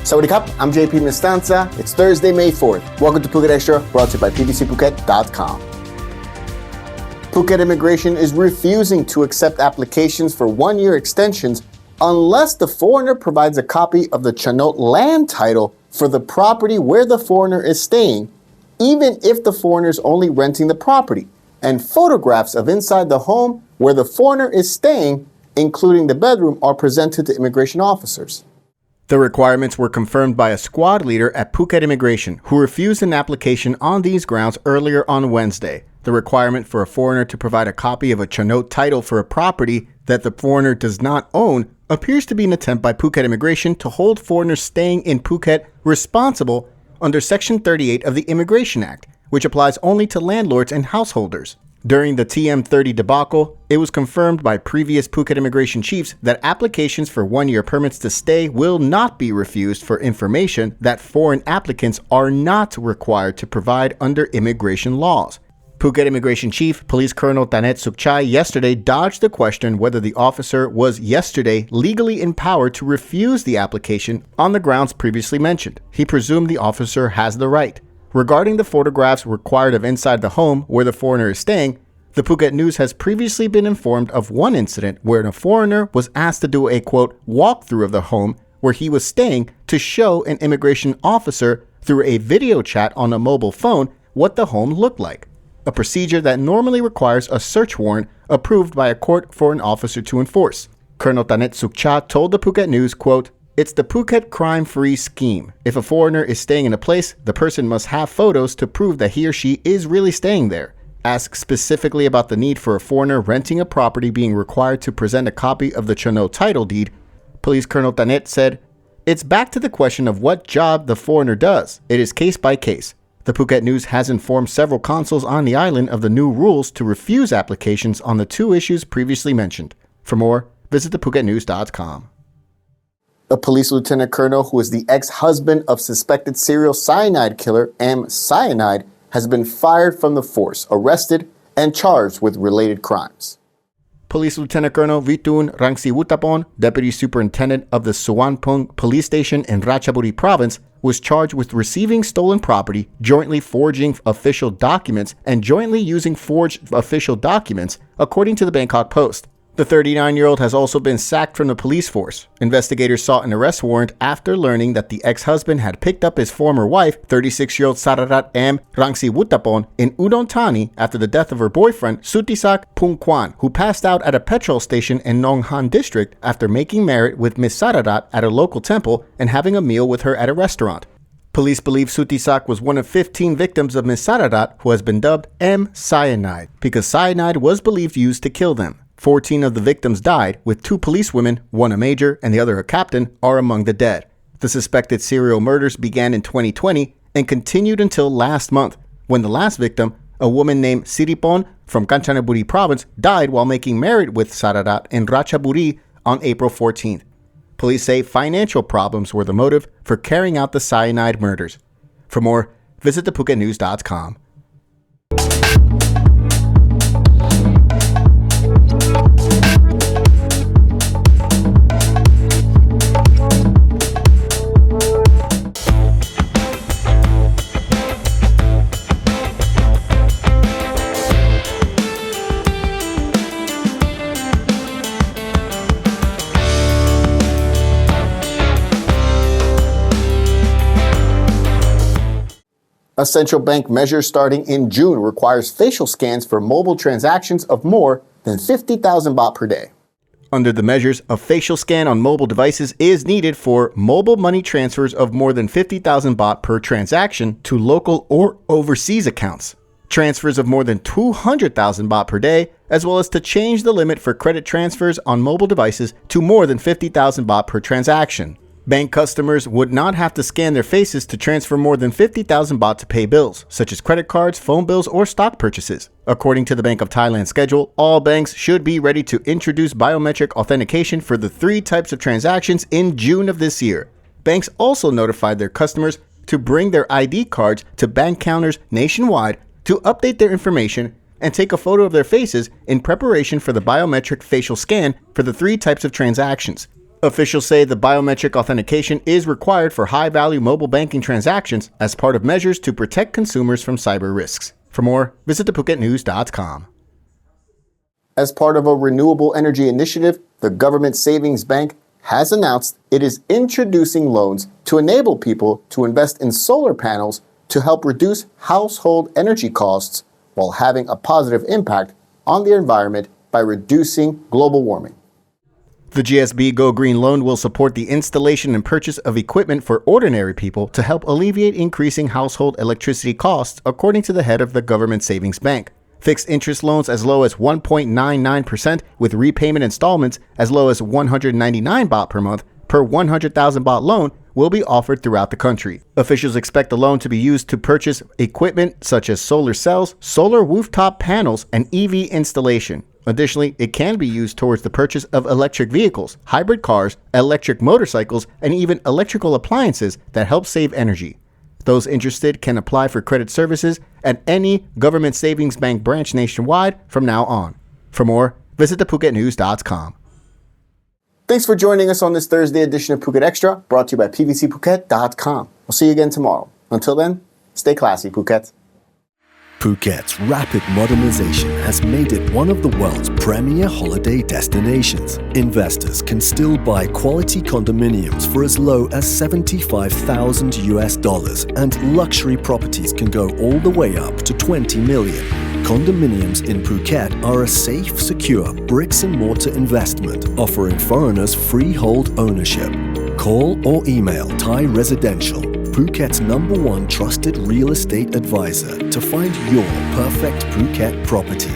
Sawadee Krap, I'm JP Mestanza. It's Thursday, May 4th. Welcome to Phuket Extra, brought to you by pbcphuket.com. Phuket Immigration is refusing to accept applications for one-year extensions unless the foreigner provides a copy of the Chanot land title for the property where the foreigner is staying, even if the foreigner is only renting the property, and photographs of inside the home where the foreigner is staying, including the bedroom, are presented to immigration officers. The requirements were confirmed by a squad leader at Phuket Immigration, who refused an application on these grounds earlier on Wednesday. The requirement for a foreigner to provide a copy of a Chanot title for a property that the foreigner does not own appears to be an attempt by Phuket Immigration to hold foreigners staying in Phuket responsible under Section 38 of the Immigration Act, which applies only to landlords and householders. During the TM30 debacle, it was confirmed by previous Phuket immigration chiefs that applications for one-year permits to stay will not be refused for information that foreign applicants are not required to provide under immigration laws. Phuket Immigration Chief Police Colonel Tanet Sukchai yesterday dodged the question whether the officer was yesterday legally empowered to refuse the application on the grounds previously mentioned. He presumed the officer has the right. Regarding the photographs required of inside the home where the foreigner is staying, the Phuket News has previously been informed of one incident where a foreigner was asked to do a, quote, walkthrough of the home where he was staying to show an immigration officer through a video chat on a mobile phone what the home looked like, a procedure that normally requires a search warrant approved by a court for an officer to enforce. Colonel Tanet Sukcha told the Phuket News, quote, "It's the Phuket crime-free scheme. If a foreigner is staying in a place, the person must have photos to prove that he or she is really staying there." Asked specifically about the need for a foreigner renting a property being required to present a copy of the Chanot title deed, Police Colonel Tanet said, "It's back to the question of what job the foreigner does. It is case by case." The Phuket News has informed several consuls on the island of the new rules to refuse applications on the two issues previously mentioned. For more, visit thephuketnews.com. A police lieutenant colonel who is the ex-husband of suspected serial cyanide killer Aem Cyanide has been fired from the force, arrested, and charged with related crimes. Police Lieutenant Colonel Vitun Rangsiwutapon, Deputy Superintendent of the Suwanpung Police Station in Ratchaburi Province, was charged with receiving stolen property, jointly forging official documents, and jointly using forged official documents, according to the Bangkok Post. The 39-year-old has also been sacked from the police force. Investigators sought an arrest warrant after learning that the ex-husband had picked up his former wife, 36-year-old Sararat Aem Rangsiwutapon, in Udon Thani after the death of her boyfriend, Sutisak Pungkwan, who passed out at a petrol station in Nonghan district after making merit with Miss Sararat at a local temple and having a meal with her at a restaurant. Police believe Sutisak was one of 15 victims of Miss Sararat, who has been dubbed Aem Cyanide, because cyanide was believed used to kill them. 14 of the victims died, with 2 policewomen, one a major and the other a captain, are among the dead. The suspected serial murders began in 2020 and continued until last month, when the last victim, a woman named Siripon from Kanchanaburi province, died while making merit with Sararat in Ratchaburi on April 14th. Police say financial problems were the motive for carrying out the cyanide murders. For more, visit thephuketnews.com. A central bank measure starting in June requires facial scans for mobile transactions of more than 50,000 baht per day. Under the measures, a facial scan on mobile devices is needed for mobile money transfers of more than 50,000 baht per transaction to local or overseas accounts, transfers of more than 200,000 baht per day, as well as to change the limit for credit transfers on mobile devices to more than 50,000 baht per transaction. Bank customers would not have to scan their faces to transfer more than 50,000 baht to pay bills, such as credit cards, phone bills, or stock purchases. According to the Bank of Thailand schedule, all banks should be ready to introduce biometric authentication for the 3 types of transactions in June of this year. Banks also notified their customers to bring their ID cards to bank counters nationwide to update their information and take a photo of their faces in preparation for the biometric facial scan for the 3 types of transactions. Officials say the biometric authentication is required for high-value mobile banking transactions as part of measures to protect consumers from cyber risks. For more, visit thephuket.news.com. As part of a renewable energy initiative, the Government Savings Bank has announced it is introducing loans to enable people to invest in solar panels to help reduce household energy costs while having a positive impact on the environment by reducing global warming. The GSB Go Green loan will support the installation and purchase of equipment for ordinary people to help alleviate increasing household electricity costs, according to the head of the Government Savings Bank. Fixed interest loans as low as 1.99% with repayment installments as low as 199 baht per month per 100,000 baht loan will be offered throughout the country. Officials expect the loan to be used to purchase equipment such as solar cells, solar rooftop panels, and EV installation. Additionally, it can be used towards the purchase of electric vehicles, hybrid cars, electric motorcycles, and even electrical appliances that help save energy. Those interested can apply for credit services at any Government Savings Bank branch nationwide from now on. For more, visit thephuket.news.com. Thanks for joining us on this Thursday edition of Phuket Extra, brought to you by pvcphuket.com. We'll see you again tomorrow. Until then, stay classy, Phuket. Phuket's rapid modernization has made it one of the world's premier holiday destinations. Investors can still buy quality condominiums for as low as $75,000 and luxury properties can go all the way up to 20 million. Condominiums in Phuket are a safe, secure bricks and mortar investment offering foreigners freehold ownership. Call or email Thai Residential, Phuket's #1 trusted real estate advisor, to find your perfect Phuket property.